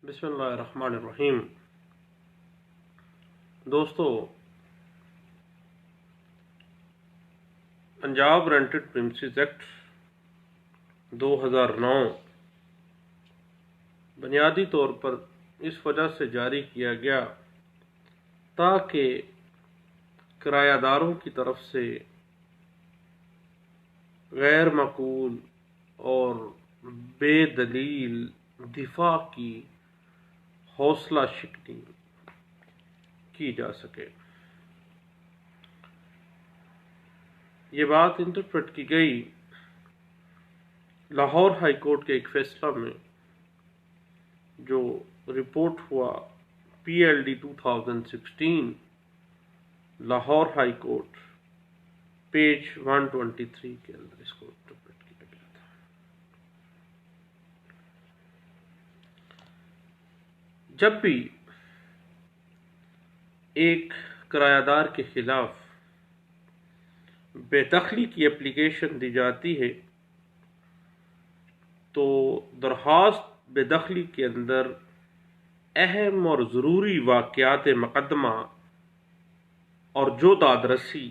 بسم اللہ الرحمن الرحیم۔ دوستو، پنجاب رینٹڈ پریمسز ایکٹ 2009 بنیادی طور پر اس وجہ سے جاری کیا گیا تاکہ کرایہ داروں کی طرف سے غیر معقول اور بے دلیل دفاع کی حوصلہ شکنی کی جا سکے۔ یہ بات انٹرپریٹ کی گئی لاہور ہائی کورٹ کے ایک فیصلہ میں جو رپورٹ ہوا PLD 2016 Lahore high court page 123 کے اندر اس کو انٹرپریٹ کیا گیا تھا۔ جب بھی ایک کرایہ دار کے خلاف بے دخلی کی اپلیکیشن دی جاتی ہے تو درخواست بے دخلی کے اندر اہم اور ضروری واقعات مقدمہ اور جو دادرسی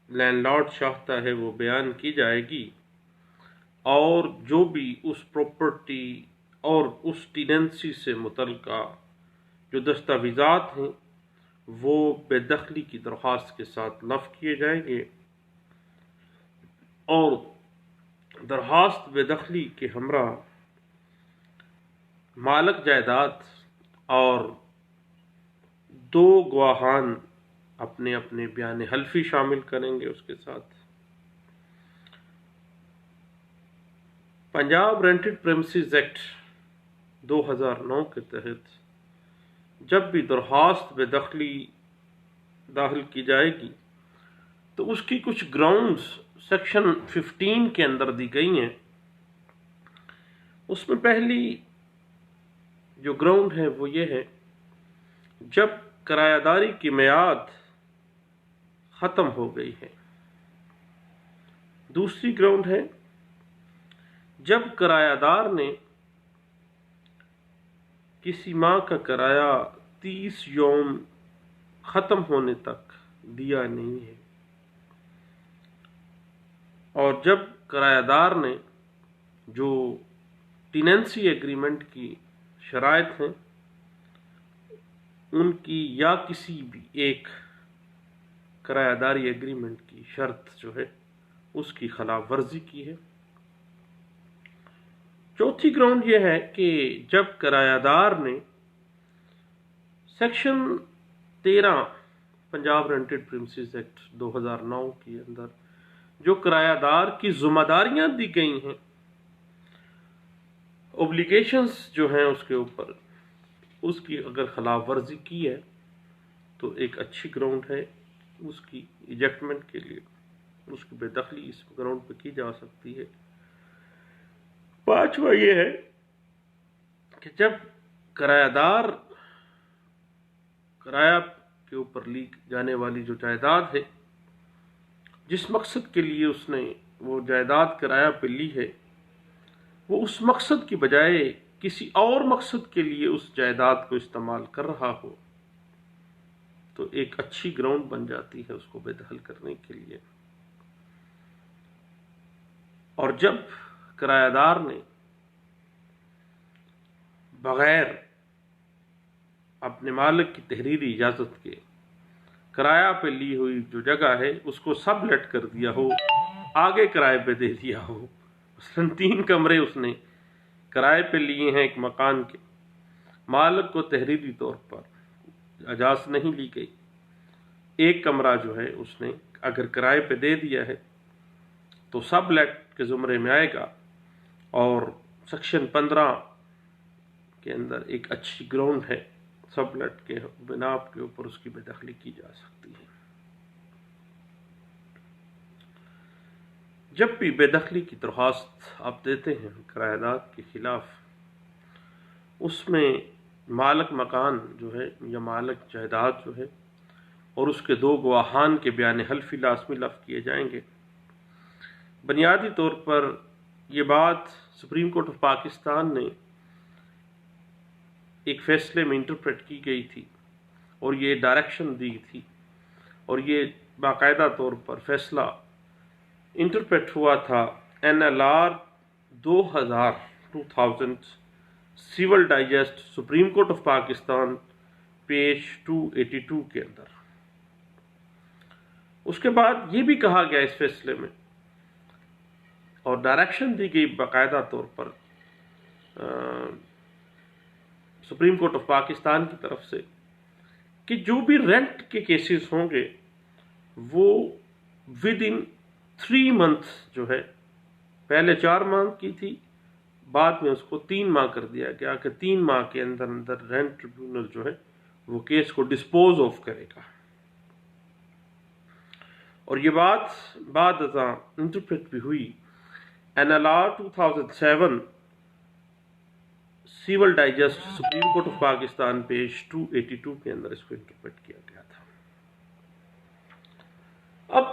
لینڈ لارڈ چاہتا ہے وہ بیان کی جائے گی، اور جو بھی اس پراپرٹی اور اس ٹیننسی سے متعلقہ جو دستاویزات ہیں وہ بے دخلی کی درخواست کے ساتھ لفظ کیے جائیں گے، اور درخواست بے دخلی کے ہمراہ مالک جائیداد اور دو گواہان اپنے اپنے بیان حلفی شامل کریں گے۔ اس کے ساتھ پنجاب رینٹڈ پریمسز ایکٹ 2009 کے تحت جب بھی درخواست بے دخلی داخل کی جائے گی تو اس کی کچھ گراؤنڈز سیکشن 15 کے اندر دی گئی ہیں۔ اس میں پہلی جو گراؤنڈ ہے وہ یہ ہے، جب کرایہ داری کی میعاد ختم ہو گئی ہے۔ دوسری گراؤنڈ ہے، جب کرایہ دار نے کسی ماہ کا کرایہ 30 یوم ختم ہونے تک دیا نہیں ہے، اور جب کرایہ دار نے جو ٹیننسی ایگریمنٹ کی شرائط ہیں ان کی یا کسی بھی ایک کرایہ داری ایگریمنٹ کی شرط جو ہے اس کی خلاف ورزی کی ہے۔ چوتھی گراؤنڈ یہ ہے کہ جب کرایہ دار نے section 13 Punjab rented premises act 2009 کے اندر جو کرایہ دار کی ذمہ داریاں دی گئی ہیں، اوبلیگیشنز جو ہیں اس کے اوپر، اس کی اگر خلاف ورزی کی ہے تو ایک اچھی گراؤنڈ ہے اس کی ایجیکٹمنٹ کے لیے، اس کی بے دخلی اس گراؤنڈ پہ کی جا سکتی ہے۔ پانچواں یہ ہے کہ جب کرایہ دار کرایہ کے اوپر لی جانے والی جو جائیداد ہے، جس مقصد کے لیے اس نے وہ جائیداد کرایہ پہ لی ہے، وہ اس مقصد کی بجائے کسی اور مقصد کے لیے اس جائیداد کو استعمال کر رہا ہو تو ایک اچھی گراؤنڈ بن جاتی ہے اس کو بے دخل کرنے کے لیے۔ اور جب کرایہ دار نے بغیر اپنے مالک کی تحریری اجازت کے کرایہ پہ لی ہوئی جو جگہ ہے اس کو سب لیٹ کر دیا ہو، آگے کرائے پہ دے دیا ہو، مثلاً 3 کمرے اس نے کرائے پہ لیے ہیں ایک مکان کے، مالک کو تحریری طور پر اجازت نہیں لی گئی، ایک کمرہ جو ہے اس نے اگر کرائے پہ دے دیا ہے تو سب لیٹ کے زمرے میں آئے گا، اور سیکشن 15 کے اندر ایک اچھی گراؤنڈ ہے، سب لیٹ کے بنا کے اوپر اس کی بے دخلی کی جا سکتی ہے۔ جب بھی بے دخلی کی درخواست آپ دیتے ہیں کرایہ دار کے خلاف، اس میں مالک مکان جو ہے یا مالک جائیداد جو ہے اور اس کے 2 گواہان کے بیان حلفی لازمی لفظ کیے جائیں گے۔ بنیادی طور پر یہ بات سپریم کورٹ آف پاکستان نے ایک فیصلے میں انٹرپریٹ کی گئی تھی اور یہ ڈائریکشن دی تھی اور یہ باقاعدہ طور پر فیصلہ انٹرپریٹ ہوا تھا NLR 2000 civil digest supreme court of Pakistan page 282 کے اندر۔ اس کے بعد یہ بھی کہا گیا اس فیصلے میں اور ڈائریکشن دی گئی باقاعدہ طور پر سپریم کورٹ آف پاکستان کی طرف سے کہ جو بھی رینٹ کے کیسز ہوں گے وہ ود ان 3 months جو ہے، پہلے 4 ماہ کی تھی، بعد میں اس کو 3 ماہ کر دیا گیا کہ 3 ماہ کے اندر اندر رینٹ ٹریبیونل جو ہے وہ کیس کو ڈسپوز آف کرے گا۔ اور یہ بات بعد ازاں انٹرپریٹ بھی ہوئی NLR 2007 civil digest supreme court of Pakistan page 282 کے اندر اس کو انٹرپریٹ کیا گیا تھا۔ اب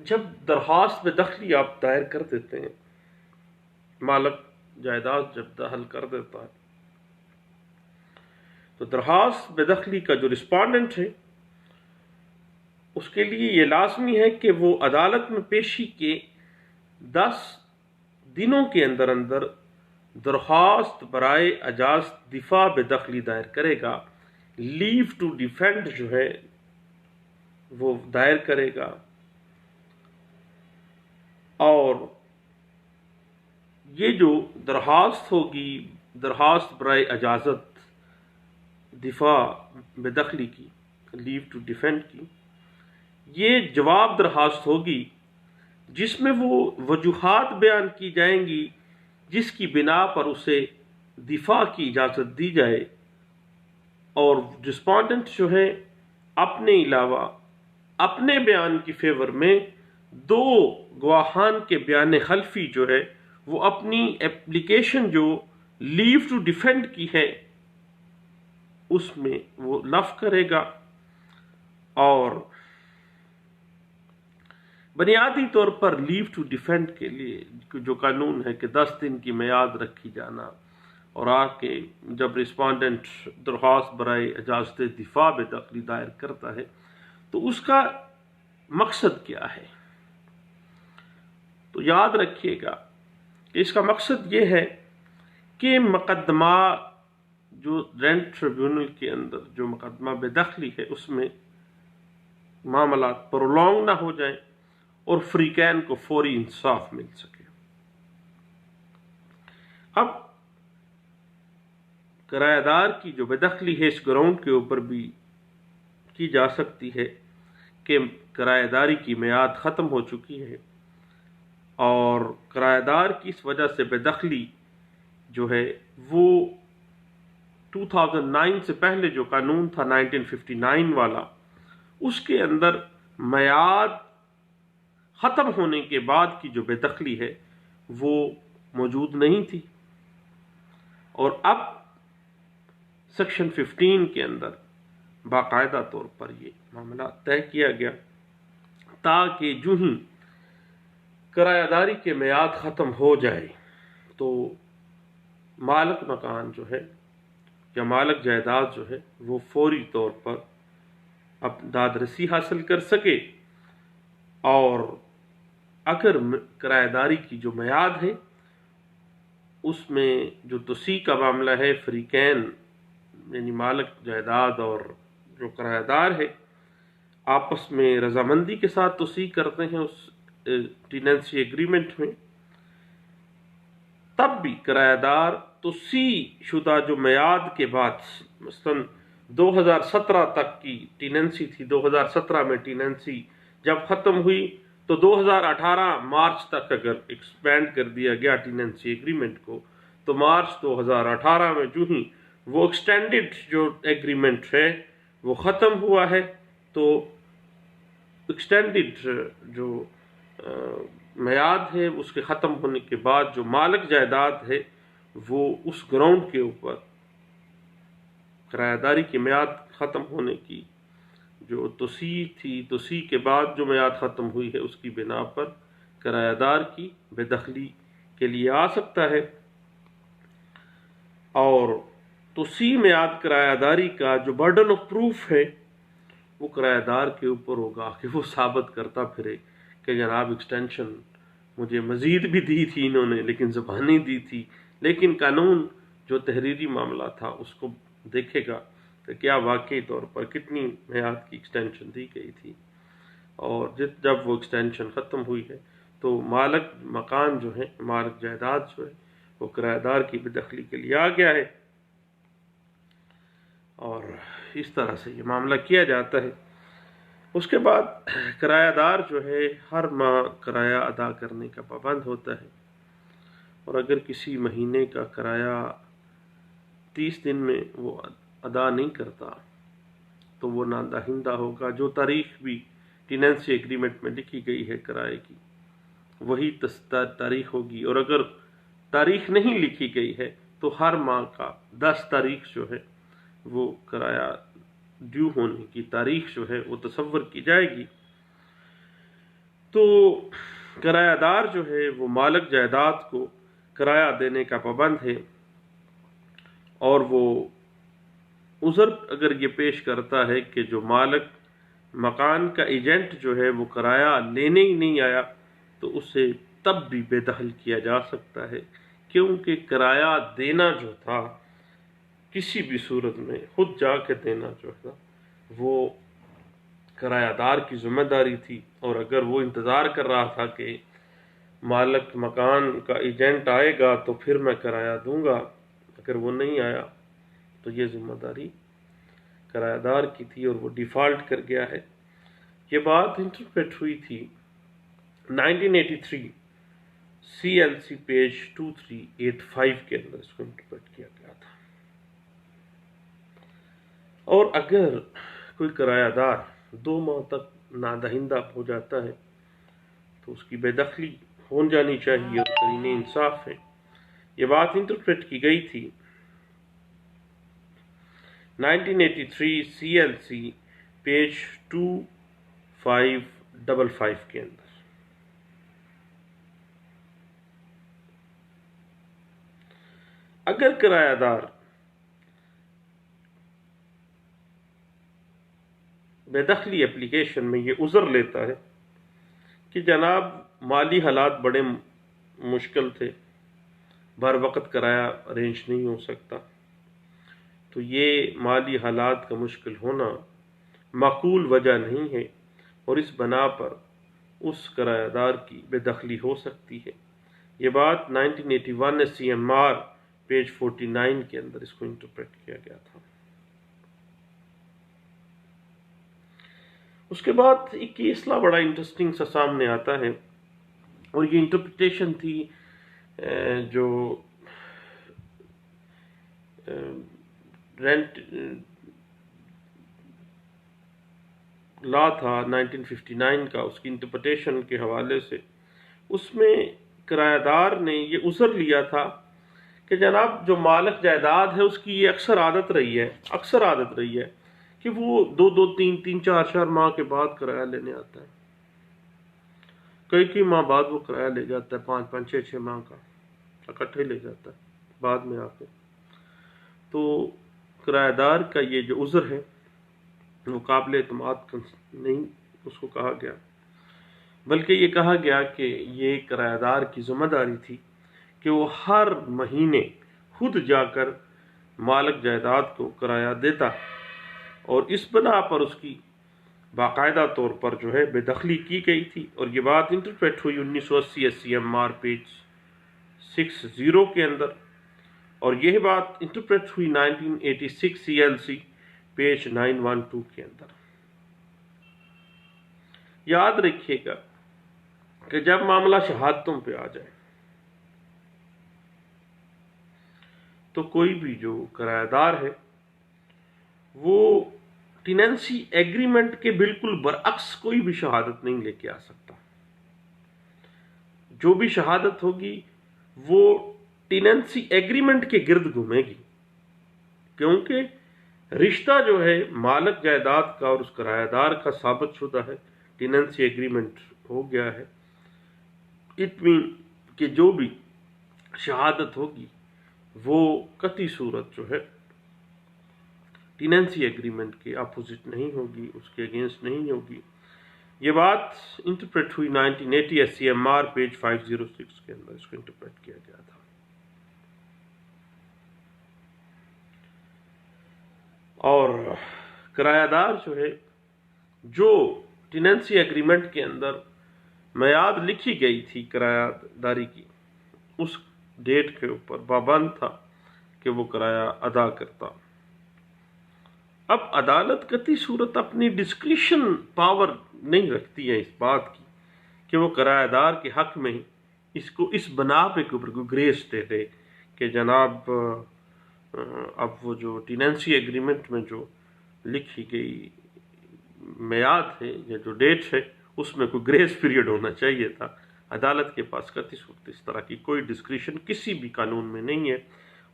جب درخواست بے دخلی آپ دائر کر دیتے ہیں، مالک جائیداد جب دخل کر دیتا ہے تو درخواست بے دخلی کا جو رسپونڈنٹ ہے اس کے لیے یہ لازمی ہے کہ وہ عدالت میں پیشی کے 10 دنوں کے اندر اندر درخواست برائے اجازت دفاع بے دخلی دائر کرے گا، لیو ٹو ڈیفینڈ جو ہے وہ دائر کرے گا، اور یہ جو درخواست ہوگی، درخواست برائے اجازت دفاع بے دخلی کی، لیو ٹو ڈیفینڈ کی، یہ جواب درخواست ہوگی جس میں وہ وجوہات بیان کی جائیں گی جس کی بنا پر اسے دفاع کی اجازت دی جائے، اور رسپونڈنٹ جو ہے اپنے علاوہ اپنے بیان کی فیور میں 2 گواہان کے بیان خلفی جو ہے وہ اپنی اپلیکیشن جو لیو ٹو ڈیفینڈ کی ہے اس میں وہ لفظ کرے گا، اور بنیادی طور پر لیو ٹو ڈیفینڈ کے لیے جو قانون ہے کہ 10 دن کی میعاد رکھی جانا، اور آ کے جب رسپونڈنٹ درخواست برائے اجازت دفاع بے دخلی دائر کرتا ہے تو اس کا مقصد کیا ہے، تو یاد رکھیے گا کہ اس کا مقصد یہ ہے کہ مقدمہ جو رینٹ ٹریبیونل کے اندر جو مقدمہ بے دخلی ہے اس میں معاملات پرولونگ نہ ہو جائیں اور فریقین کو فوری انصاف مل سکے۔ اب کرایہ دار کی جو بے دخلی ہے اس گراؤنڈ کے اوپر بھی کی جا سکتی ہے کہ کرایہ داری کی میعاد ختم ہو چکی ہے، اور کرایہ دار کی اس وجہ سے بے دخلی جو ہے وہ 2009 سے پہلے جو قانون تھا 1959 والا، اس کے اندر میعاد ختم ہونے کے بعد کی جو بے دخلی ہے وہ موجود نہیں تھی، اور اب سیکشن 15 کے اندر باقاعدہ طور پر یہ معاملہ طے کیا گیا تاکہ جو ہی کرایہ داری کے میعاد ختم ہو جائے تو مالک مکان جو ہے یا مالک جائیداد جو ہے وہ فوری طور پر داد رسی حاصل کر سکے، اور اگر کرایہ داری کی جو میعاد ہے اس میں جو توسیع کا معاملہ ہے، فریقین یعنی مالک جائیداد اور جو کرایہ دار ہے آپس میں رضامندی کے ساتھ توسیع کرتے ہیں اس ٹیننسی ایگریمنٹ میں، تب بھی کرایہ دار توسیع شدہ جو میعاد کے بعد مثلا 2017 تک کی ٹیننسی تھی، 2017 میں ٹیننسی جب ختم ہوئی تو 2018 مارچ تک اگر ایکسپینڈ کر دیا گیا ٹیننسی ایگریمنٹ کو، تو مارچ 2018 میں جو ہی وہ ایکسٹینڈڈ جو ایگریمنٹ ہے وہ ختم ہوا ہے، تو ایکسٹینڈڈ جو میعاد ہے اس کے ختم ہونے کے بعد جو مالک جائیداد ہے وہ اس گراؤنڈ کے اوپر کرایہ داری کی میعاد ختم ہونے کی جو توسیع تھی، توسیع کے بعد جو میعاد ختم ہوئی ہے اس کی بنا پر کرایہ دار کی بے دخلی کے لیے آ سکتا ہے، اور تو سی میں آد کرایہ داری کا جو برڈن آف پروف ہے وہ کرایہ دار کے اوپر ہوگا کہ وہ ثابت کرتا پھرے کہ جناب ایکسٹینشن مجھے مزید بھی دی تھی انہوں نے، لیکن زبانی دی تھی، لیکن قانون جو تحریری معاملہ تھا اس کو دیکھے گا کہ کیا واقعی طور پر کتنی میعاد کی ایکسٹینشن دی گئی تھی، اور جب وہ ایکسٹینشن ختم ہوئی ہے تو مالک مکان جو ہے، مالک جائیداد جو ہے وہ کرایہ دار کی بے دخلی کے لیے آ گیا ہے، اور اس طرح سے یہ معاملہ کیا جاتا ہے۔ اس کے بعد کرایہ دار جو ہے ہر ماہ کرایہ ادا کرنے کا پابند ہوتا ہے، اور اگر کسی مہینے کا کرایہ 30 دن میں وہ ادا نہیں کرتا تو وہ نادہندہ ہوگا۔ جو تاریخ بھی ٹیننسی ایگریمنٹ میں لکھی گئی ہے کرائے کی، وہی تاریخ ہوگی، اور اگر تاریخ نہیں لکھی گئی ہے تو ہر ماہ کا 10 تاریخ جو ہے وہ کرایہ ڈیو ہونے کی تاریخ جو ہے وہ تصور کی جائے گی۔ تو کرایہ دار جو ہے وہ مالک جائیداد کو کرایہ دینے کا پابند ہے، اور وہ عذر اگر یہ پیش کرتا ہے کہ جو مالک مکان کا ایجنٹ جو ہے وہ کرایہ لینے ہی نہیں آیا تو اسے تب بھی بے دخل کیا جا سکتا ہے، کیونکہ کرایہ دینا جو تھا کسی بھی صورت میں خود جا کے دینا جو تھا وہ کرایہ دار کی ذمہ داری تھی، اور اگر وہ انتظار کر رہا تھا کہ مالک مکان کا ایجنٹ آئے گا تو پھر میں کرایہ دوں گا، اگر وہ نہیں آیا تو یہ ذمہ داری کرایہ دار کی تھی اور وہ ڈیفالٹ کر گیا ہے۔ یہ بات انٹرپریٹ ہوئی تھی 1983 CLC پیج 2385 کے اندر، اس کو انٹرپریٹ کیا گیا تھا۔ اور اگر کوئی کرایہ دار 2 ماہ تک نادہندہ ہو جاتا ہے تو اس کی بے دخلی ہو جانی چاہیے، اور قرین انصاف ہے۔ یہ بات انٹرپریٹ کی گئی تھی 1983 CLC پیج 2555 کے اندر۔ اگر کرایہ دار بے دخلی اپلیکیشن میں یہ عذر لیتا ہے کہ جناب مالی حالات بڑے مشکل تھے، بر وقت کرایہ ارینج نہیں ہو سکتا، تو یہ مالی حالات کا مشکل ہونا معقول وجہ نہیں ہے، اور اس بنا پر اس کرایہ دار کی بے دخلی ہو سکتی ہے۔ یہ بات 1981 CMR پیج 49 کے اندر اس کو انٹرپریٹ کیا گیا تھا۔ اس کے بعد ایک کیسلا بڑا انٹرسٹنگ سا سامنے آتا ہے، اور یہ انٹرپریٹیشن تھی جو رینٹ لا تھا 1959 کا، اس کی انٹرپریٹیشن کے حوالے سے اس میں کرایہ دار نے یہ عذر لیا تھا کہ جناب جو مالک جائیداد ہے اس کی یہ اکثر عادت رہی ہے کہ وہ 2 3 4 ماہ کے بعد کرایہ لینے آتا ہے، کئی ماہ بعد وہ کرایہ لے جاتا ہے، 5 6 ماہ کا اکٹھے لے جاتا ہے بعد میں آ کے۔ تو کرایہ دار کا یہ جو عذر ہے وہ قابل اعتماد نہیں اس کو کہا گیا، بلکہ یہ کہا گیا کہ یہ کرایہ دار کی ذمہ داری تھی کہ وہ ہر مہینے خود جا کر مالک جائیداد کو کرایہ دیتا، اور اس بنا پر اس کی باقاعدہ طور پر جو ہے بے دخلی کی گئی تھی۔ اور یہ بات انٹرپریٹ ہوئی 1980 CMR پیج 60 کے اندر، اور یہ بات انٹرپریٹ ہوئی 1986 CLC پیج 912 کے اندر۔ یاد رکھیے گا کہ جب معاملہ شہادتوں پہ آ جائے تو کوئی بھی جو کرایہ دار ہے وہ ٹیننسی ایگریمنٹ کے بالکل برعکس کوئی بھی شہادت نہیں لے کے آ سکتا۔ جو بھی شہادت ہوگی وہ ٹیننسی ایگریمنٹ کے گرد گھومے گی، کیونکہ رشتہ جو ہے مالک جائیداد کا اور اس کرایہ دار کا ثابت شدہ ہے، ٹیننسی ایگریمنٹ ہو گیا ہے۔ اٹ مین کہ جو بھی شہادت ہوگی وہ قطعی صورت جو ہے ٹیننسی ایگریمنٹ کے اپوزٹ نہیں ہوگی، اس کے اگینسٹ نہیں ہوگی۔ یہ بات انٹرپریٹ ہوئی 1980 SCMR پیج 506 کے اندر، اس کو انٹرپریٹ کیا گیا تھا۔ اور کرایہ دار جو ہے، جو ٹیننسی ایگریمنٹ کے اندر میعاد لکھی گئی تھی کرایہ داری کی، اس ڈیٹ کے اوپر پابند تھا کہ وہ کرایہ ادا کرتا۔ اب عدالت قطعی صورت اپنی ڈسکریشن پاور نہیں رکھتی ہے اس بات کی کہ وہ کرایہ دار کے حق میں اس کو اس بنا پہ کوئی گریس دے دے کہ جناب اب وہ جو ٹیننسی ایگریمنٹ میں جو لکھی گئی میعاد ہے یا جو ڈیٹ ہے اس میں کوئی گریس پیریڈ ہونا چاہیے تھا۔ عدالت کے پاس قطعی صورت اس طرح کی کوئی ڈسکریشن کسی بھی قانون میں نہیں ہے،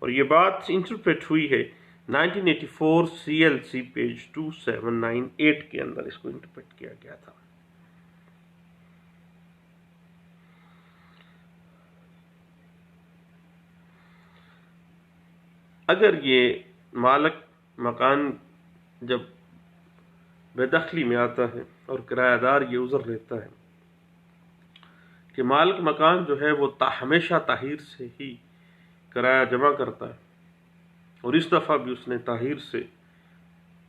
اور یہ بات انٹرپریٹ ہوئی ہے 1984 CLC پیج 2798 کے اندر، اس کو انٹرپریٹ کیا گیا تھا۔ اگر یہ مالک مکان جب بے دخلی میں آتا ہے اور کرایہ دار یہ عذر لیتا ہے کہ مالک مکان جو ہے وہ ہمیشہ تاخیر سے ہی کرایہ جمع کرتا ہے، اور اس دفعہ بھی اس نے تاخیر سے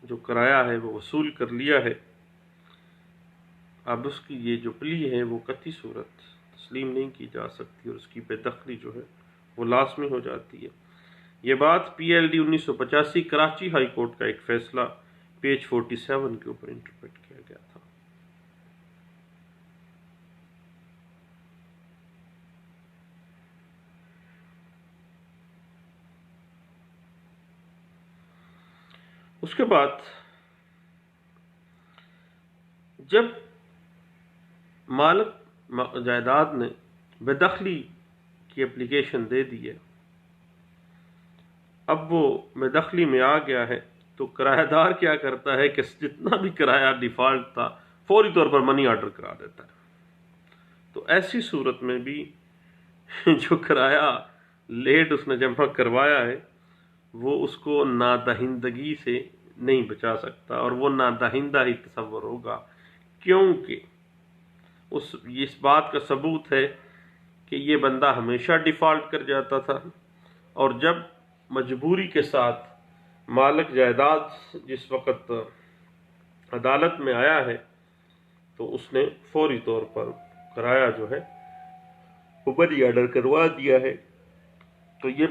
جو کرایہ ہے وہ وصول کر لیا ہے، اب اس کی یہ جو پلی ہے وہ قطعی صورت تسلیم نہیں کی جا سکتی، اور اس کی بے دخلی جو ہے وہ لازمی ہو جاتی ہے۔ یہ بات PLD 1985 کراچی ہائی کورٹ کا ایک فیصلہ پیج 47 کے اوپر انٹرپریٹ کیا گیا تھا۔ اس کے بعد جب مالک جائیداد نے بے دخلی کی اپلیکیشن دے دی ہے، اب وہ بے دخلی میں آ گیا ہے، تو کرایہ دار کیا کرتا ہے کہ جتنا بھی کرایہ ڈیفالٹ تھا فوری طور پر منی آرڈر کرا دیتا ہے۔ تو ایسی صورت میں بھی جو کرایہ لیٹ اس نے جمع کروایا ہے وہ اس کو نادہندگی سے نہیں بچا سکتا، اور وہ نادہندہ ہی تصور ہوگا، کیونکہ اس بات کا ثبوت ہے کہ یہ بندہ ہمیشہ ڈیفالٹ کر جاتا تھا، اور جب مجبوری کے ساتھ مالک جائیداد جس وقت عدالت میں آیا ہے تو اس نے فوری طور پر کرایہ جو ہے وہ منی آرڈر کروا دیا ہے۔ تو یہ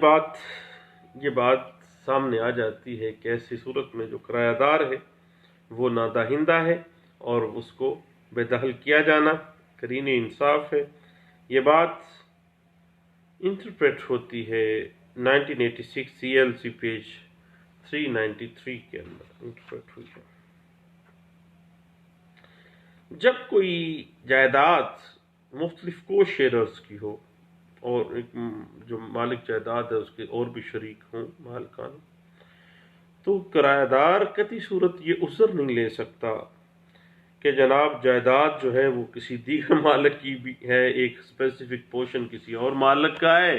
بات سامنے آ جاتی ہے کہ ایسی صورت میں جو کرایہ دار ہے وہ نادہندہ ہے اور اس کو بے دخل کیا جانا قرین انصاف ہے۔ یہ بات انٹرپریٹ ہوتی ہے 1986 CLC پیج 393 کے اندر انٹرپریٹ ہوئی ہے۔ جب کوئی جائیداد مختلف کو شیئرز کی ہو اور ایک جو مالک جائیداد ہے اس کے اور بھی شریک ہوں مالکان، تو کرایہ دار قطعی صورت یہ عذر نہیں لے سکتا کہ جناب جائیداد جو ہے وہ کسی دیگر مالک کی بھی ہے، ایک اسپیسیفک پورشن کسی اور مالک کا ہے،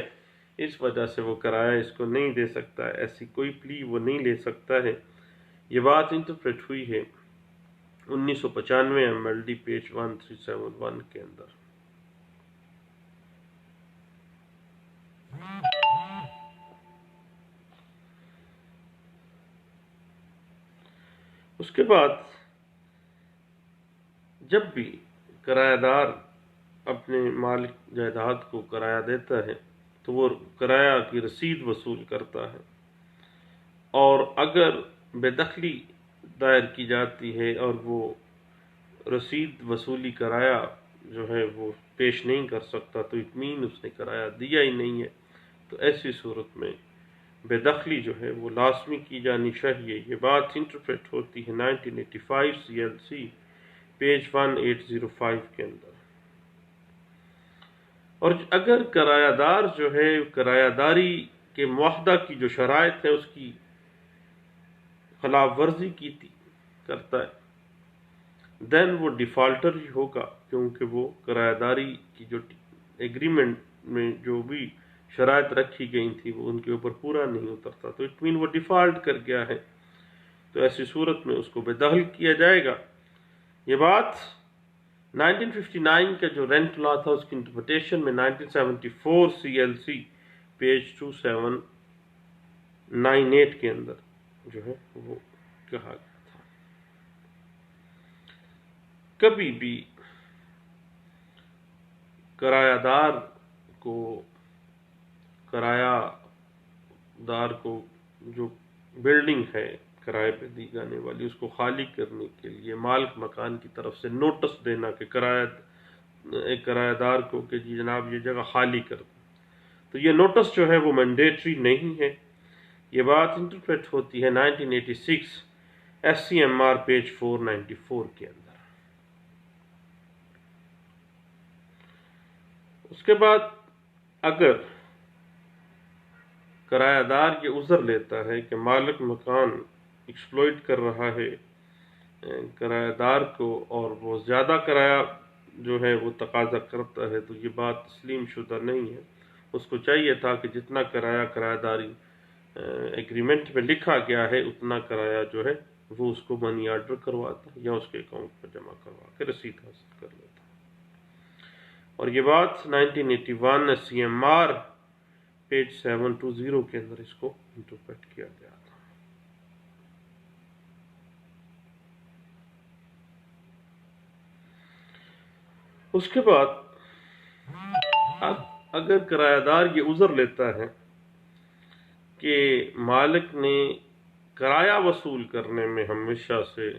اس وجہ سے وہ کرایہ اس کو نہیں دے سکتا ہے، ایسی کوئی پلی وہ نہیں لے سکتا ہے۔ یہ بات انٹرپریٹ ہوئی ہے 1995 MLD پیج 1371 کے اندر۔ اس کے بعد جب بھی کرایہ دار اپنے مالک جائیداد کو کرایہ دیتا ہے تو وہ کرایہ کی رسید وصول کرتا ہے، اور اگر بے دخلی دائر کی جاتی ہے اور وہ رسید وصولی کرایہ جو ہے وہ پیش نہیں کر سکتا تو اٹ مین اس نے کرایہ دیا ہی نہیں ہے، تو ایسی صورت میں بے دخلی جو ہے وہ لازمی کی جانی چاہیے۔ یہ بات انٹرپریٹ ہوتی ہے 1985 CLC پیج 1805 کے اندر۔ اور اگر کرایہ دار جو ہے کرایہ داری کے معاہدہ کی جو شرائط ہے اس کی خلاف ورزی کرتا ہے دین وہ ڈیفالٹر ہی ہوگا، کیونکہ وہ کرایہ داری کی جو ایگریمنٹ میں جو بھی شرائط رکھی گئی تھی وہ ان کے اوپر پورا نہیں اترتا، تو اٹ مین وہ ڈیفالٹ کر گیا ہے۔ تو ایسی صورت میں اس کو بے دخل کیا جائے گا۔ یہ بات 1959 کا جو رینٹ لا تھا اس کی انٹرپریٹیشن میں 1974 CLC پیج 2798 کے اندر جو ہے وہ کہا گیا تھا۔ کبھی بھی کرایہ دار کو جو بلڈنگ ہے کرائے پہ دی جانے والی اس کو خالی کرنے کے لیے مالک مکان کی طرف سے نوٹس دینا کہ کرایہ دار کو کہ جی جناب یہ جگہ خالی کر دیں، تو یہ نوٹس جو ہے وہ مینڈیٹری نہیں ہے۔ یہ بات انٹرپریٹ ہوتی ہے 1986 SCMR پیج 494 کے اندر۔ اس کے بعد اگر کرایہ دار یہ عذر لیتا ہے کہ مالک مکان ایکسپلوئٹ کر رہا ہے کرایہ دار کو اور وہ زیادہ کرایہ جو ہے وہ تقاضا کرتا ہے، تو یہ بات تسلیم شدہ نہیں ہے۔ اس کو چاہیے تھا کہ جتنا کرایہ داری ایگریمنٹ میں لکھا گیا ہے اتنا کرایہ جو ہے وہ اس کو منی آرڈر کرواتا یا اس کے اکاؤنٹ میں جمع کروا کے رسید حاصل کر لیتا۔ اور یہ بات 1981 SCMR پیج 720 کے اندر اس کو انٹرپریٹ کیا گیا تھا۔ اس کے بعد اگر کرایہ دار یہ عذر لیتا ہے کہ مالک نے کرایہ وصول کرنے میں ہمیشہ سے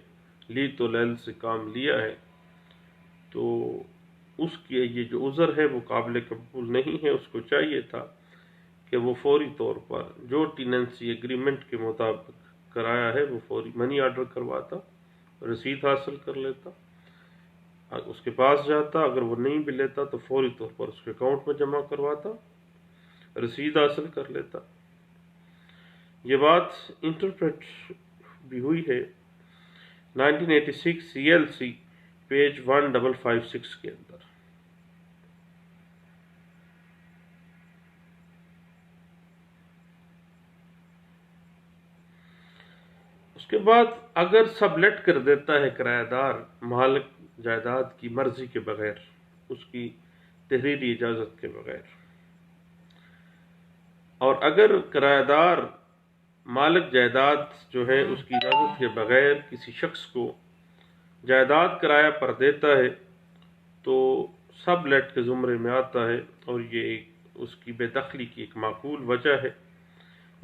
لیت و لیل سے کام لیا ہے، تو اس کی یہ جو عذر ہے وہ قابل قبول نہیں ہے۔ اس کو چاہیے تھا کہ وہ فوری طور پر جو ٹیننسی ایگریمنٹ کے مطابق کرایہ ہے وہ فوری منی آرڈر کرواتا، رسید حاصل کر لیتا، اس کے پاس جاتا، اگر وہ نہیں بھی لیتا تو فوری طور پر اس کے اکاؤنٹ میں جمع کرواتا، رسید حاصل کر لیتا۔ یہ بات انٹرپریٹ بھی ہوئی ہے 1986 CLC پیج 1556 کے اندر۔ اس کے بعد اگر سب لیٹ کر دیتا ہے کرایہ دار مالک جائیداد کی مرضی کے بغیر، اس کی تحریری اجازت کے بغیر، اور اگر کرایہ دار مالک جائیداد جو ہے اس کی اجازت کے بغیر کسی شخص کو جائیداد کرایہ پر دیتا ہے تو سب لیٹ کے زمرے میں آتا ہے، اور یہ اس کی بے دخلی کی ایک معقول وجہ ہے۔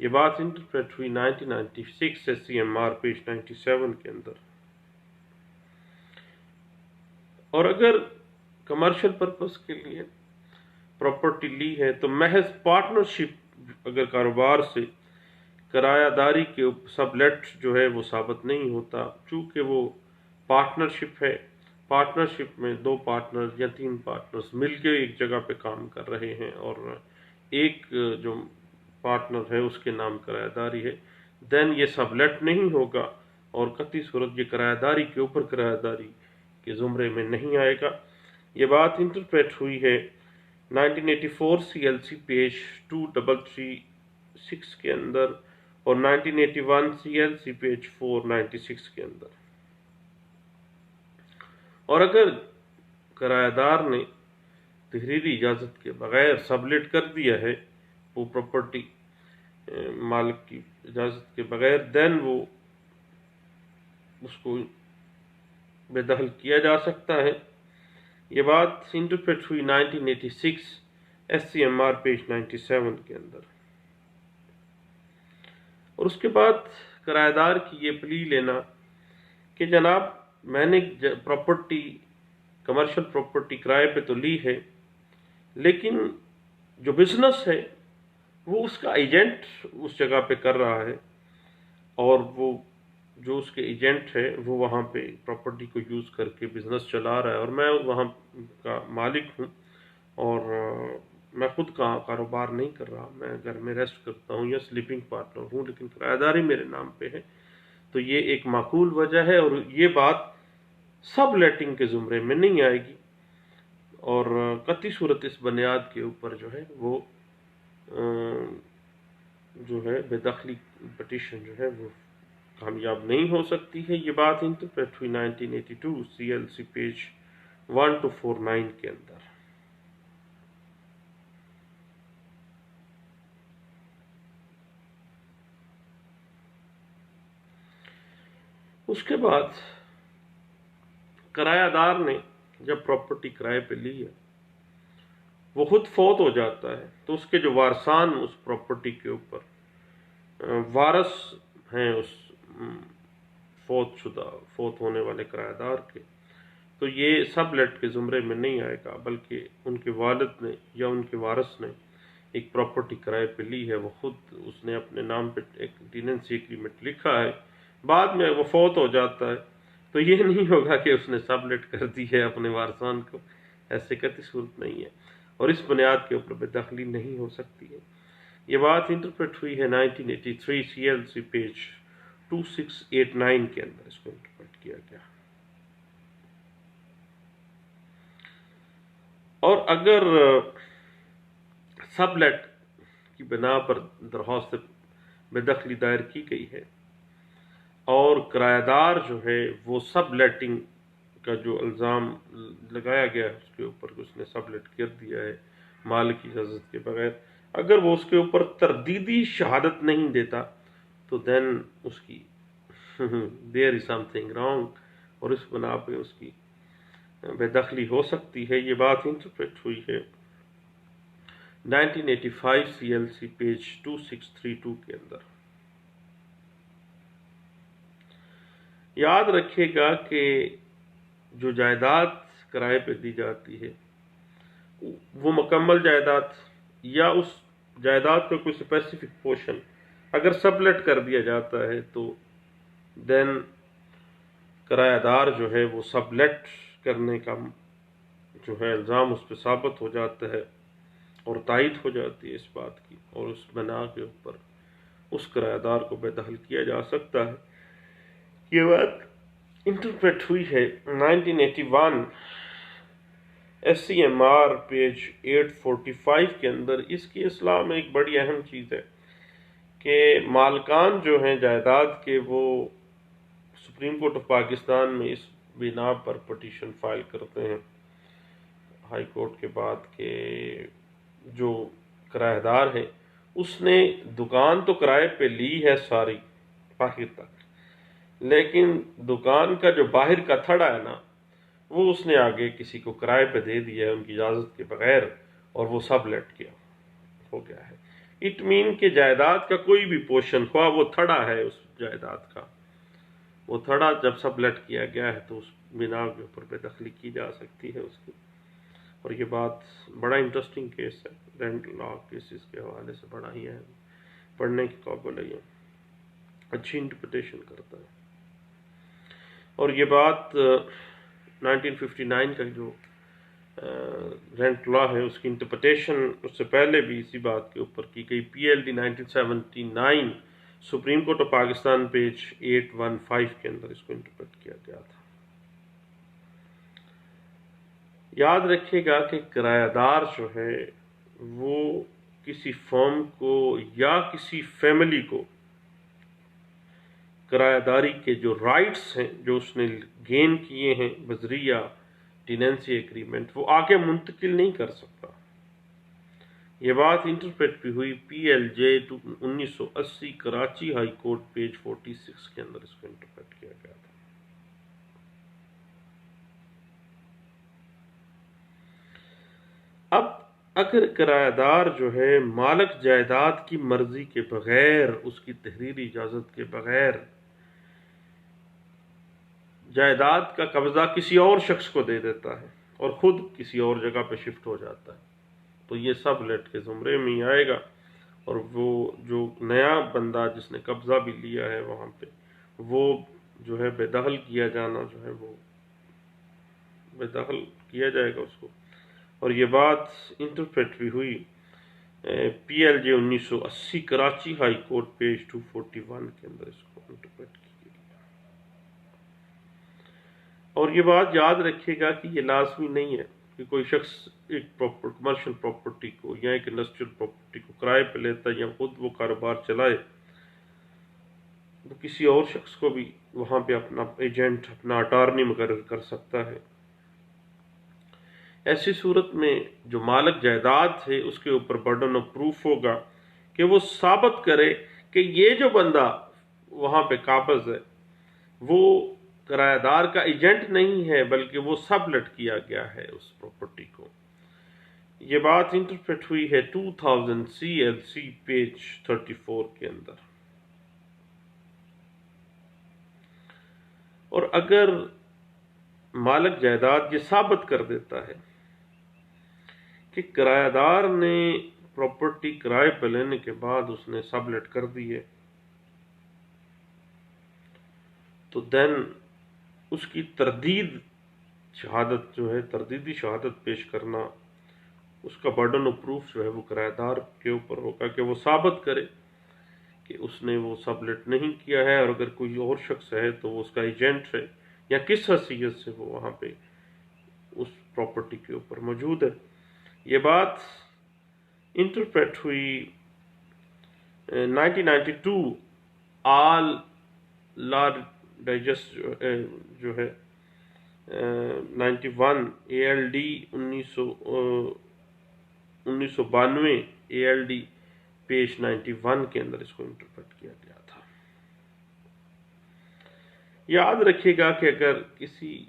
یہ بات انٹرپریٹ ہوئی 1996 SCMR پیج 97 کے اندر۔ اور اگر کمرشل پرپس کے لیے پراپرٹی لی ہے تو محض پارٹنرشپ اگر کاروبار سے کرایہ داری کے سب لیٹ جو ہے وہ ثابت نہیں ہوتا، چونکہ وہ پارٹنرشپ ہے۔ پارٹنرشپ میں 2 پارٹنرز یا 3 پارٹنرز مل کے ایک جگہ پہ کام کر رہے ہیں اور ایک جو پارٹنر ہے اس کے نام کرایہ داری ہے، دین یہ سب لیٹ نہیں ہوگا اور قطعی صورت یہ کرایہ داری کے اوپر کرایہ داری کے زمرے میں نہیں آئے گا۔ یہ بات انٹرپریٹ ہوئی ہے 1984 CLC پیج 2336 کے اندر اور 1981 CLC پیج 496 کے اندر۔ اور اگر کرایہ دار نے تحریری اجازت کے بغیر سبلیٹ کر دیا ہے وہ پراپرٹی مالک کی اجازت کے بغیر، دین وہ اس کو بے دخل کیا جا سکتا ہے۔ یہ بات انٹرپریٹ ہوئی 1986 SCMR پیج 97 کے اندر۔ اور اس کے بعد کرایہ دار کی یہ پلی لینا کہ جناب میں نے پراپرٹی کمرشل پراپرٹی کرائے پہ تو لی ہے، لیکن جو بزنس ہے وہ اس کا ایجنٹ اس جگہ پہ کر رہا ہے، اور وہ جو اس کے ایجنٹ ہے وہ وہاں پہ پراپرٹی کو یوز کر کے بزنس چلا رہا ہے، اور میں وہاں کا مالک ہوں اور میں خود کا کاروبار نہیں کر رہا، میں گھر میں ریسٹ کرتا ہوں یا سلیپنگ پارٹنر ہوں، لیکن کرایہ داری میرے نام پہ ہے، تو یہ ایک معقول وجہ ہے اور یہ بات سب لیٹنگ کے زمرے میں نہیں آئے گی، اور قطعی صورت اس بنیاد کے اوپر جو ہے وہ جو ہے بے دخلی پٹیشن جو ہے وہ کامیاب نہیں ہو سکتی ہے۔ یہ بات انٹرپریٹ ہوئی 1982 CLC پیج 1249 کے اندر۔ اس کے بعد کرایہ دار نے جب پراپرٹی کرائے پہ لی ہے، وہ خود فوت ہو جاتا ہے، تو اس کے جو وارثان اس پراپرٹی کے اوپر وارث ہیں اس فوت ہونے والے کرایہ دار کے، تو یہ سب لیٹ کے زمرے میں نہیں آئے گا، بلکہ ان کے والد نے یا ان کے وارث نے ایک پراپرٹی کرائے پہ لی ہے، وہ خود اس نے اپنے نام پہ ایک ٹیننسی ایگریمنٹ لکھا ہے، بعد میں وہ فوت ہو جاتا ہے، تو یہ نہیں ہوگا کہ اس نے سب لیٹ کر دی ہے اپنے وارثان کو، ایسے قطعی صورت نہیں ہے، اور اس بنیاد کے اوپر بے دخلی نہیں ہو سکتی ہے۔ یہ بات انٹرپریٹ ہوئی ہے 1983 CLC پیج 2689 کے اندر، اس کو انٹرپریٹ کیا گیا۔ اور اگر سب لیٹ کی بنا پر درخواست بے دخلی دائر کی گئی ہے اور کرایہ دار جو ہے وہ سب لیٹنگ کا جو الزام لگایا گیا ہے اس کے اوپر کہ اس نے سب لیٹ کر دیا ہے مالک کی اجازت کے بغیر، اگر وہ اس کے اوپر تردیدی شہادت نہیں دیتا تو دین اس کی دیر از سم تھنگ رانگ، اور اس بنا پہ اس کی بے دخلی ہو سکتی ہے۔ یہ بات انٹرپریٹ ہوئی ہے 1985 CLC پیج 2632 کے اندر۔ یاد رکھیے گا کہ جو جائیداد کرائے پہ دی جاتی ہے وہ مکمل جائیداد یا اس جائیداد کا کوئی اسپیسیفک پورشن اگر سب لیٹ کر دیا جاتا ہے تو دین کرایہ دار جو ہے وہ سب لیٹ کرنے کا جو ہے الزام اس پہ ثابت ہو جاتا ہے اور تائید ہو جاتی ہے اس بات کی، اور اس بنا کے اوپر اس کرایہ دار کو بے دخل کیا جا سکتا ہے۔ یہ بات انٹرپریٹ ہوئی ہے 1981 SCMR پیج 845 کے اندر۔ اس کی اصلاح میں ایک بڑی اہم چیز ہے کہ مالکان جو ہیں جائیداد کے وہ سپریم کورٹ آف پاکستان میں اس بنا پر پٹیشن فائل کرتے ہیں ہائی کورٹ کے بعد کہ جو کرایہ دار ہے اس نے دکان تو کرائے پہ لی ہے ساری باہر تک، لیکن دکان کا جو باہر کا تھڑا ہے نا وہ اس نے آگے کسی کو کرائے پہ دے دیا ہے ان کی اجازت کے بغیر، اور وہ سب لیٹ کیا ہو گیا ہے۔ اٹ مین کہ جائیداد کا کوئی بھی پورشن خواہ وہ تھڑا ہے اس جائیداد کا، وہ تھڑا جب سب لیٹ کیا گیا ہے تو اس بنا کے اوپر بے دخلی کی جا سکتی ہے اس کی۔ اور یہ بات بڑا انٹرسٹنگ کیس ہے، رینٹ لا کیسز کے حوالے سے بڑا ہی ہے، پڑھنے کی قابل ہے، یہ اچھی انٹرپریٹیشن کرتا ہے۔ اور یہ بات 1959 کا جو رینٹ لا ہے اس کی انٹرپریٹیشن اس سے پہلے بھی اسی بات کے اوپر کی گئی۔ PLD 1979 supreme court of Pakistan page 815 کے اندر اس کو انٹرپریٹ کیا گیا تھا۔ یاد رکھیے گا کہ کرایہ دار جو ہے وہ کسی فرم کو یا کسی فیملی کو کرایہ داری کے جو رائٹس ہیں جو اس نے گین کیے ہیں بذریعہ ٹیننسی ایگریمنٹ وہ آگے منتقل نہیں کر سکتا۔ یہ بات انٹرپریٹ بھی ہوئی PLJ 1980 Karachi high court page 46 کے اندر اس کو انٹرپریٹ کیا گیا تھا۔ اب اگر کرایہ دار جو ہے مالک جائیداد کی مرضی کے بغیر اس کی تحریری اجازت کے بغیر جائیداد کا قبضہ کسی اور شخص کو دے دیتا ہے اور خود کسی اور جگہ پہ شفٹ ہو جاتا ہے تو یہ سب لیٹ کے زمرے میں ہی آئے گا، اور وہ جو نیا بندہ جس نے قبضہ بھی لیا ہے وہاں پہ وہ جو ہے بے دخل کیا جانا جو ہے وہ بے دخل کیا جائے گا اس کو۔ اور یہ بات انٹرپریٹ بھی ہوئی PLJ 1980 Karachi high court page 241 کے اندر اس کو انٹرپریٹ کی گئی۔ اور یہ بات یاد رکھیے گا کہ یہ لازمی نہیں ہے کہ کوئی شخص ایک کمرشل پراپرٹی کو یا ایک انڈسٹریل پراپرٹی کو کرائے پہ لیتا ہے یا خود وہ کاروبار چلائے وہ کسی اور شخص کو بھی وہاں پہ اپنا ایجنٹ، اپنا اٹارنی مقرر کر سکتا ہے۔ ایسی صورت میں جو مالک جائیداد ہے اس کے اوپر برڈن آف پروف ہوگا کہ وہ ثابت کرے کہ یہ جو بندہ وہاں پہ قابض ہے وہ کرایہ دار کا ایجنٹ نہیں ہے، بلکہ وہ سب لیٹ کیا گیا ہے اس پراپرٹی کو۔ یہ بات انٹرپریٹ ہوئی ہے 2000 CLC پیج 34 کے اندر۔ اور اگر مالک جائیداد یہ ثابت کر دیتا ہے کہ کرایہ دار نے پراپرٹی کرائے پہ لینے کے بعد اس نے سب لیٹ کر دی ہے، تو دین اس کی تردید شہادت جو ہے، تردیدی شہادت پیش کرنا، اس کا برڈن آف پروف جو ہے وہ کرایہ دار کے اوپر ہوگا کہ وہ ثابت کرے کہ اس نے وہ سب لیٹ نہیں کیا ہے، اور اگر کوئی اور شخص ہے تو وہ اس کا ایجنٹ ہے یا کس حیثیت سے وہ وہاں پہ اس پراپرٹی کے اوپر موجود ہے۔ یہ بات انٹرپریٹ ہوئی 1992 آل لا ڈائجسٹ جو ہے 91 ALD 1992 ALD پیج 91 کے اندر اس کو انٹرپریٹ کیا گیا تھا۔ یاد رکھیے گا کہ اگر کسی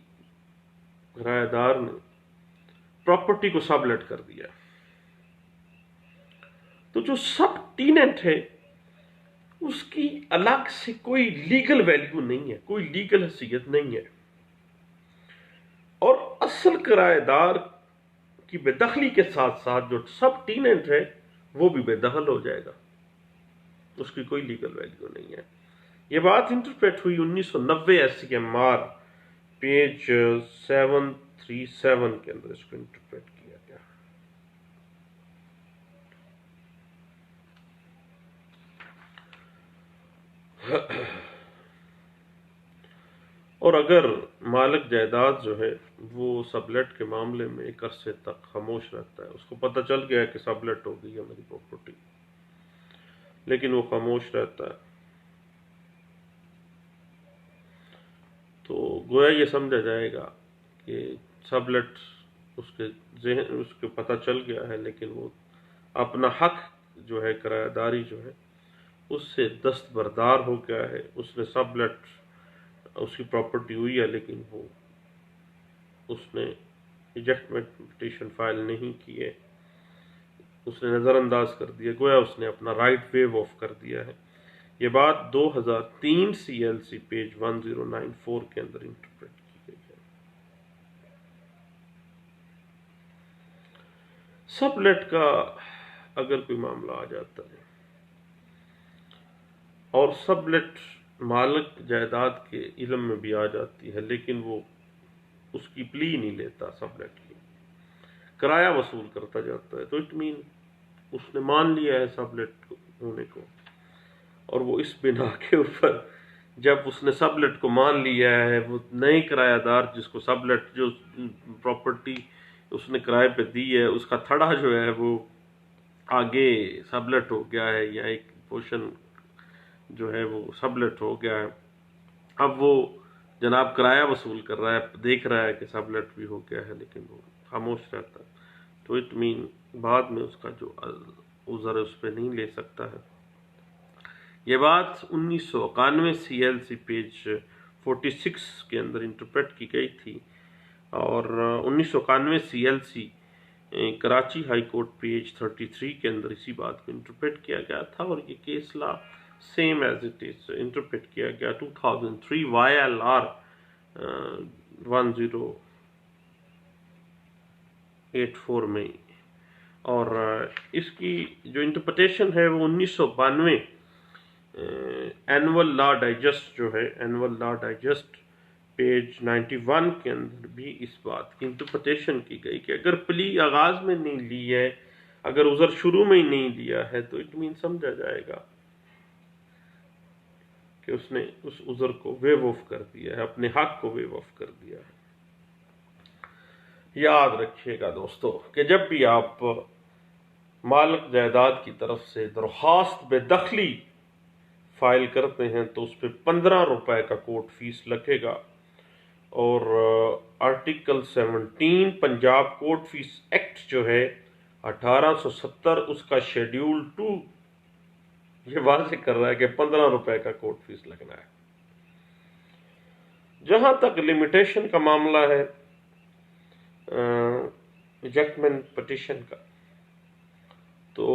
کرایہ دار نے پراپرٹی کو سب لیٹ کر دیا تو جو سب ٹیننٹ ہے اس کی الگ سے کوئی لیگل ویلیو نہیں ہے، کوئی لیگل حیثیت نہیں ہے، اور اصل کرایہ دار کی بے دخلی کے ساتھ ساتھ جو سب ٹیننٹ ہے وہ بھی بے دخل ہو جائے گا، اس کی کوئی لیگل ویلیو نہیں ہے۔ یہ بات انٹرپریٹ ہوئی 1990 SCMR پیج 737 کے اندر اس کو انٹرپریٹ کیا گیا۔ اور اگر مالک جائیداد جو ہے وہ سب لیٹ کے معاملے میں ایک عرصے تک خاموش رہتا ہے، اس کو پتہ چل گیا ہے کہ سب لیٹ ہو گئی ہے میری پراپرٹی، لیکن وہ خاموش رہتا ہے، تو گویا یہ سمجھا جائے گا کہ سب لیٹ اس کے پتہ چل گیا ہے، لیکن وہ اپنا حق جو ہے کرایہ داری جو ہے اس سے دستبردار ہو گیا ہے۔ اس نے سب لیٹ، اس کی پراپرٹی ہوئی ہے، لیکن وہ اس نے ایجیکٹمنٹ پٹیشن فائل نہیں کی ہے، اس نے نظر انداز کر دیا، گویا اس نے اپنا رائٹ ویو آف کر دیا ہے۔ یہ بات 2003 CLC پیج 1094 کے اندر انٹرپریٹ کی گئی ہے۔ سب لیٹ کا اگر کوئی معاملہ آ جاتا ہے اور سب لیٹ مالک جائیداد کے علم میں بھی آ جاتی ہے، لیکن وہ اس کی پلی نہیں لیتا، سب لیٹ کی کرایہ وصول کرتا جاتا ہے، تو اٹ مین اس نے مان لیا ہے سب لیٹ ہونے کو، اور وہ اس بنا کے اوپر جب اس نے سب لیٹ کو مان لیا ہے، وہ نئے کرایہ دار جس کو سب لیٹ جو پراپرٹی اس نے کرائے پہ دی ہے اس کا تھڑا جو ہے وہ آگے سب لیٹ ہو گیا ہے، یا ایک پورشن جو ہے وہ سب لیٹ ہو گیا ہے، اب وہ جناب کرایہ وصول کر رہا ہے، دیکھ رہا ہے کہ سب لیٹ بھی ہو گیا ہے، لیکن وہ خاموش رہتا ہے، تو اٹ مین بعد میں اس کا جو عذر ہے اس پہ نہیں لے سکتا ہے۔ یہ بات 1991 CLC پیج 46 کے اندر انٹرپریٹ کی گئی تھی، اور 1991 CLC Karachi high court page 33 کے اندر اسی بات کو انٹرپریٹ کیا گیا تھا، اور یہ case law same as it is interpret کیا گیا 2003 YLR 1084 میں، اور اس کی جو انٹرپریٹیشن ہے وہ 1992 اینول لا ڈائجسٹ جو ہے، اینول لا ڈائجسٹ پیج 91 کے اندر بھی اس بات کی انٹرپریٹیشن کی گئی کہ اگر پلی آغاز میں نہیں لی ہے، اگر عذر شروع میں ہی نہیں لیا ہے، تو اٹ مین سمجھا جائے گا کہ اس نے اس عذر کو ویو آف کر دیا ہے، اپنے حق کو ویو آف کر دیا ہے۔ یاد رکھیے گا دوستو کہ جب بھی آپ مالک جائیداد کی طرف سے درخواست بے دخلی فائل کرتے ہیں تو اس پہ 15 روپے کا کورٹ فیس لگے گا، اور article 17 Punjab court fee act جو ہے 1870 اس کا شیڈیول 2 یہ واضح کر رہا ہے کہ 15 روپے کا کورٹ فیس لگنا ہے۔ جہاں تک لمیٹیشن کا معاملہ ہے ایجیکٹمنٹ پٹیشن کا، تو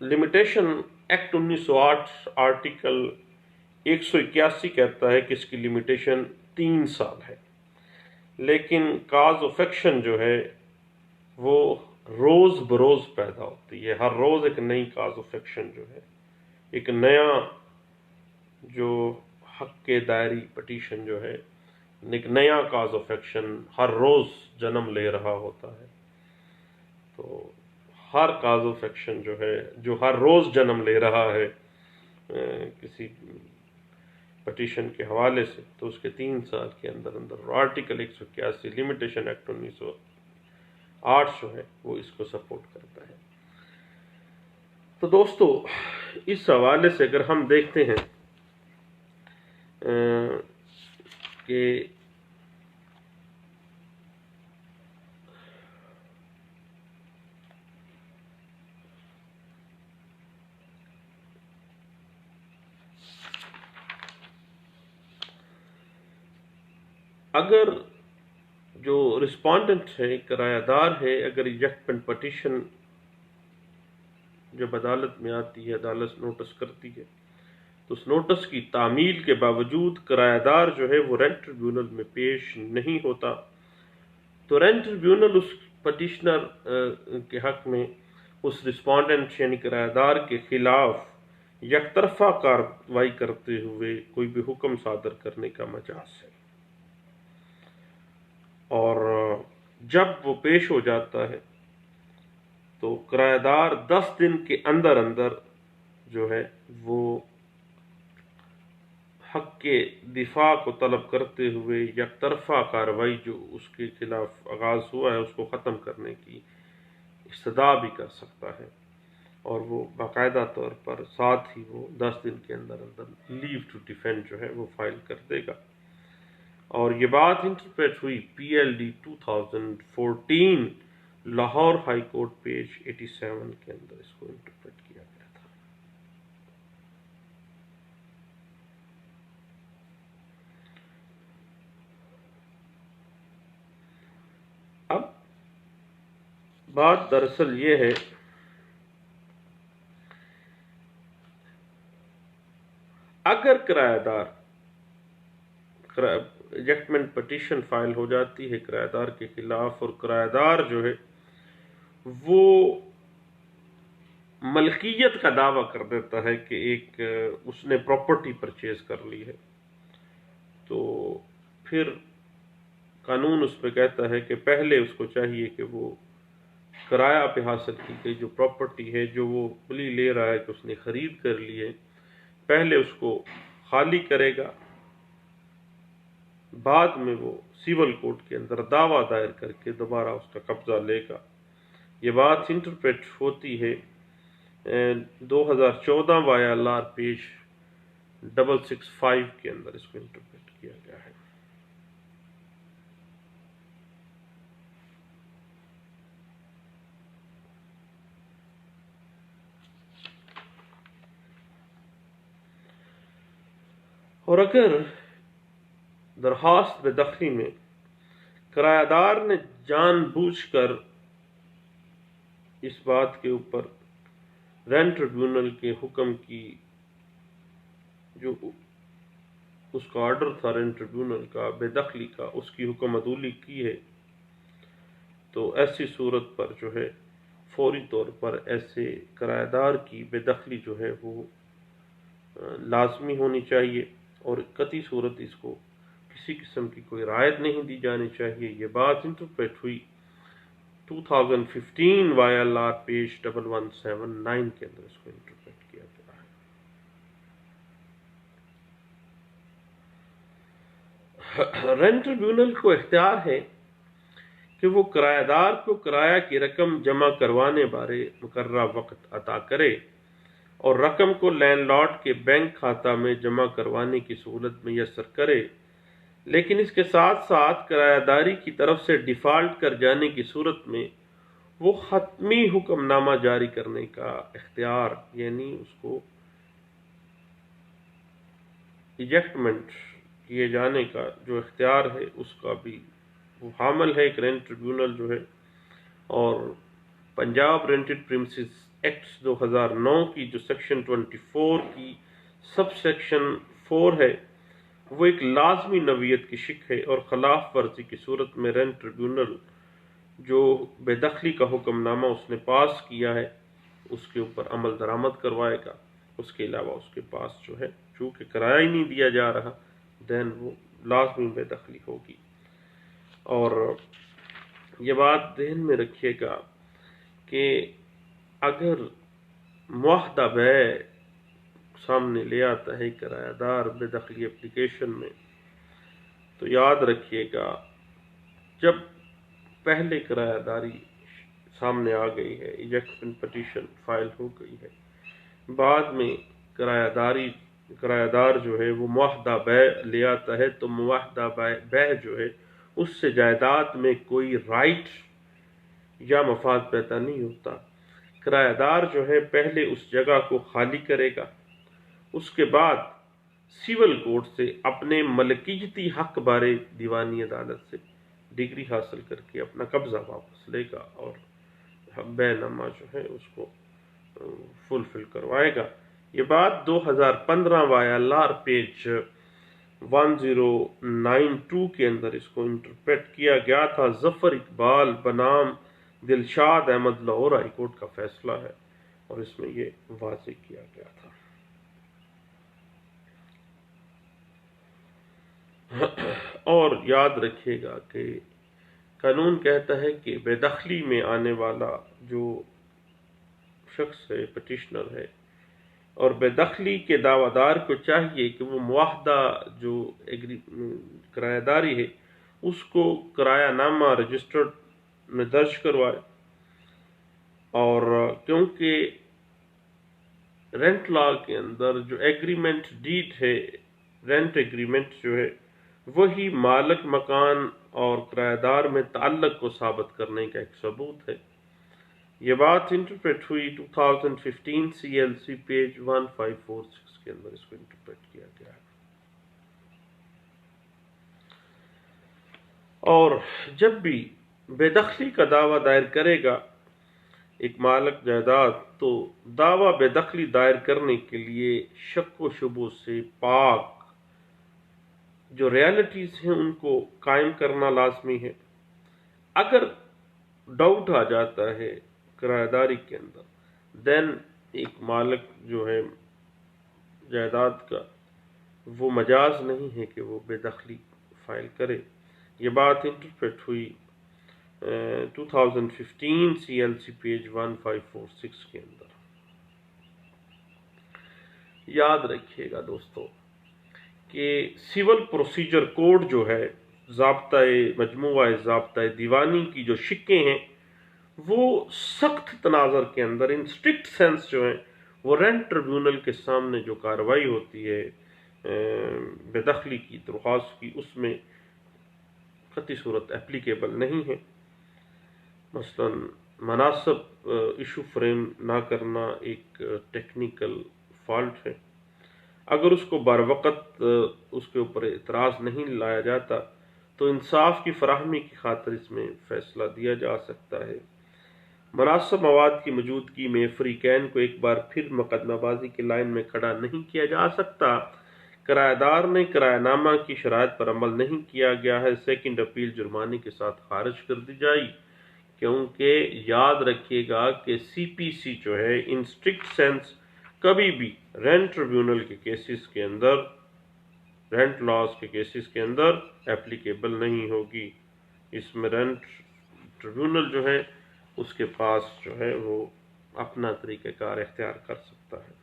لمیٹیشن ایکٹ 1908 آرٹیکل 181 کہتا ہے کہ اس کی لمیٹیشن 3 سال ہے، لیکن کاز آف ایکشن جو ہے وہ روز بروز پیدا ہوتی ہے، ہر روز ایک نئی کاز آف ایکشن جو ہے، ایک نیا جو حق کے دائری پٹیشن جو ہے، ایک نیا کاز آف ایکشن ہر روز جنم لے رہا ہوتا ہے۔ تو ہر کاز آف ایکشن جو ہے جو ہر روز جنم لے رہا ہے کسی پٹیشن کے حوالے سے، تو اس کے 3 سال کے اندر اندر آرٹیکل 181 لمیٹیشن ایکٹ 1908 جو ہے وہ اس کو سپورٹ کرتا ہے۔ تو دوستو اس حوالے سے اگر ہم دیکھتے ہیں کہ اگر جو رسپونڈنٹ ہے، کرایہ دار ہے، اگر ایجیکٹمنٹ پٹیشن جب عدالت میں آتی ہے، عدالت نوٹس کرتی ہے، تو اس نوٹس کی تعمیل کے باوجود کرایہ دار جو ہے وہ رینٹ ٹریبیونل میں پیش نہیں ہوتا، تو رینٹ ٹریبیونل اس پٹیشنر کے حق میں اس رسپونڈنٹ یعنی کرایہ دار کے خلاف یک طرفہ کارروائی کرتے ہوئے کوئی بھی حکم صادر کرنے کا مجاز ہے، اور جب وہ پیش ہو جاتا ہے تو کرایہ دار 10 دن کے اندر اندر جو ہے وہ حق کے دفاع کو طلب کرتے ہوئے یک طرفہ کارروائی جو اس کے خلاف آغاز ہوا ہے اس کو ختم کرنے کی استدعا بھی کر سکتا ہے، اور وہ باقاعدہ طور پر ساتھ ہی وہ 10 دن کے اندر اندر لیو ٹو ڈیفینڈ جو ہے وہ فائل کر دے گا۔ اور یہ بات انٹرپریٹ ہوئی PLD 2014 Lahore high court page 87 کے اندر اس کو انٹرپریٹ کیا گیا تھا۔ اب بات دراصل یہ ہے اگر کرایہ دار ایجیکٹمنٹ پٹیشن فائل ہو جاتی ہے کرایہ دار کے خلاف، اور کرایہ دار جو ہے وہ ملکیت کا دعویٰ کر دیتا ہے کہ ایک اس نے پراپرٹی پرچیز کر لی ہے، تو پھر قانون اس پہ کہتا ہے کہ پہلے اس کو چاہیے کہ وہ کرایہ پہ حاصل کی گئی جو پراپرٹی ہے جو وہ پلی لے رہا ہے کہ اس نے خرید کر لی ہے، پہلے اس کو خالی کرے گا، بعد میں وہ سول کورٹ کے اندر دعویٰ دائر کر کے دوبارہ اس کا قبضہ لے گا۔ یہ بات انٹرپریٹ ہوتی ہے 2014 YLR پیج 665 کے اندر اس کو انٹرپریٹ کیا گیا ہے۔ اور اگر درخواست بے دخلی میں کرایہ دار نے جان بوجھ کر اس بات کے اوپر رینٹ ٹریبیونل کے حکم کی جو اس کا آرڈر تھا رینٹ ٹریبیونل کا بے دخلی کا، اس کی حکم عدولی کی ہے، تو ایسی صورت پر جو ہے فوری طور پر ایسے کرایہ دار کی بے دخلی جو ہے وہ لازمی ہونی چاہیے، اور قطعی صورت اس کو کسی قسم کی کوئی رعایت نہیں دی جانی چاہیے۔ یہ بات انٹرپریٹ ہوئی 2015 YLR پیج 1179 کے اندر اس کو انٹرپریٹ کیا گیا ہے۔ رینٹ ٹریبیونل کو اختیار ہے کہ وہ کرایہ دار کو کرایہ کی رقم جمع کروانے بارے مقررہ وقت عطا کرے، اور رقم کو لینڈ لارڈ کے بینک کھاتہ میں جمع کروانے کی صورت میسر کرے، لیکن اس کے ساتھ ساتھ کرایہ داری کی طرف سے ڈیفالٹ کر جانے کی صورت میں وہ حتمی حکم نامہ جاری کرنے کا اختیار، یعنی اس کو ایجیکٹمنٹ کیے جانے کا جو اختیار ہے اس کا بھی وہ حامل ہے ایک رینٹ ٹریبیونل جو ہے۔ اور پنجاب رینٹڈ پریمسز ایکٹ 2009 کی جو سیکشن 24 کی سب سیکشن 4 ہے، وہ ایک لازمی نوعیت کی شک ہے، اور خلاف ورزی کی صورت میں رینٹ ٹریبیونل جو بے دخلی کا حکم نامہ اس نے پاس کیا ہے اس کے اوپر عمل درآمد کروائے گا۔ اس کے علاوہ اس کے پاس جو ہے چونکہ کرایہ ہی نہیں دیا جا رہا، دین وہ لازمی بے دخلی ہوگی۔ اور یہ بات ذہن میں رکھیے گا کہ اگر معاہدہ بیع سامنے لے آتا ہے کرایہ دار بے دخلی اپلیکیشن میں، تو یاد رکھیے گا جب پہلے کرایہ داری سامنے آ گئی ہے، ایجیکشن پٹیشن فائل ہو گئی ہے، بعد میں کرایہ دار جو ہے وہ معاہدہ بیع لے آتا ہے، تو معاہدہ بیع جو ہے اس سے جائیداد میں کوئی رائٹ یا مفاد پیدا نہیں ہوتا۔ کرایہ دار جو ہے پہلے اس جگہ کو خالی کرے گا، اس کے بعد سول کورٹ سے اپنے ملکیتی حق بارے دیوانی عدالت سے ڈگری حاصل کر کے اپنا قبضہ واپس لے گا اور بیع نامہ جو ہے اس کو فلفل کروائے گا۔ یہ بات 2015 YLR پیج 1092 کے اندر اس کو انٹرپریٹ کیا گیا تھا۔ ظفر اقبال بنام دلشاد احمد لاہور ہائی کورٹ کا فیصلہ ہے، اور اس میں یہ واضح کیا گیا تھا۔ اور یاد رکھیے گا کہ قانون کہتا ہے کہ بے دخلی میں آنے والا جو شخص ہے، پٹیشنر ہے، اور بے دخلی کے دعویٰ دار کو چاہیے کہ وہ معاہدہ جو کرایہ داری ہے اس کو کرایہ نامہ رجسٹرڈ میں درج کروائے، اور کیونکہ رینٹ لا کے اندر جو ایگریمنٹ ڈیڈ ہے، رینٹ ایگریمنٹ جو ہے وہی مالک مکان اور کرایہ دار میں تعلق کو ثابت کرنے کا ایک ثبوت ہے۔ یہ بات انٹرپریٹ ہوئی 2015 CLC پیج 1546 کے اندر اس کو انٹرپریٹ کیا گیا ہے۔ اور جب بھی بے دخلی کا دعویٰ دائر کرے گا ایک مالک جائیداد، تو دعویٰ بے دخلی دائر کرنے کے لیے شک و شبہ سے پاک جو ریالٹیز ہیں ان کو قائم کرنا لازمی ہے۔ اگر ڈاؤٹ آ جاتا ہے کرایہ داری کے اندر، دین ایک مالک جو ہے جائیداد کا وہ مجاز نہیں ہے کہ وہ بے دخلی فائل کرے۔ یہ بات انٹرپریٹ ہوئی 2015 CLC پیج 1546 کے اندر۔ یاد رکھیے گا دوستو کہ سول پروسیجر کوڈ جو ہے، مجموعہ ضابطۂ دیوانی کی جو شکیں ہیں، وہ سخت تناظر کے اندر ان اسٹرکٹ سینس جو ہیں وہ رینٹ ٹریبیونل کے سامنے جو کارروائی ہوتی ہے بے دخلی کی درخواست کی، اس میں قطعی صورت اپلیکیبل نہیں ہے۔ مثلا مناسب ایشو فریم نہ کرنا ایک ٹیکنیکل فالٹ ہے، اگر اس کو بر وقت اس کے اوپر اعتراض نہیں لایا جاتا تو انصاف کی فراہمی کی خاطر اس میں فیصلہ دیا جا سکتا ہے۔ مناسب مواد کی موجودگی میں فریقین کو ایک بار پھر مقدمہ بازی کی لائن میں کھڑا نہیں کیا جا سکتا۔ کرایہ دار نے کرایہ نامہ کی شرائط پر عمل نہیں کیا گیا ہے، سیکنڈ اپیل جرمانے کے ساتھ خارج کر دی جائے، کیونکہ یاد رکھیے گا کہ CPC جو ہے ان اسٹرکٹ سینس کبھی بھی رینٹ ٹریبیونل کے کیسز کے اندر، رینٹ لاز کے کیسز کے اندر اپلیکیبل نہیں ہوگی۔ اس میں رینٹ ٹریبیونل جو ہے اس کے پاس جو ہے وہ اپنا طریقہ کار اختیار کر سکتا ہے۔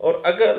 اور اگر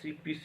CPC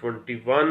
21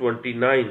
29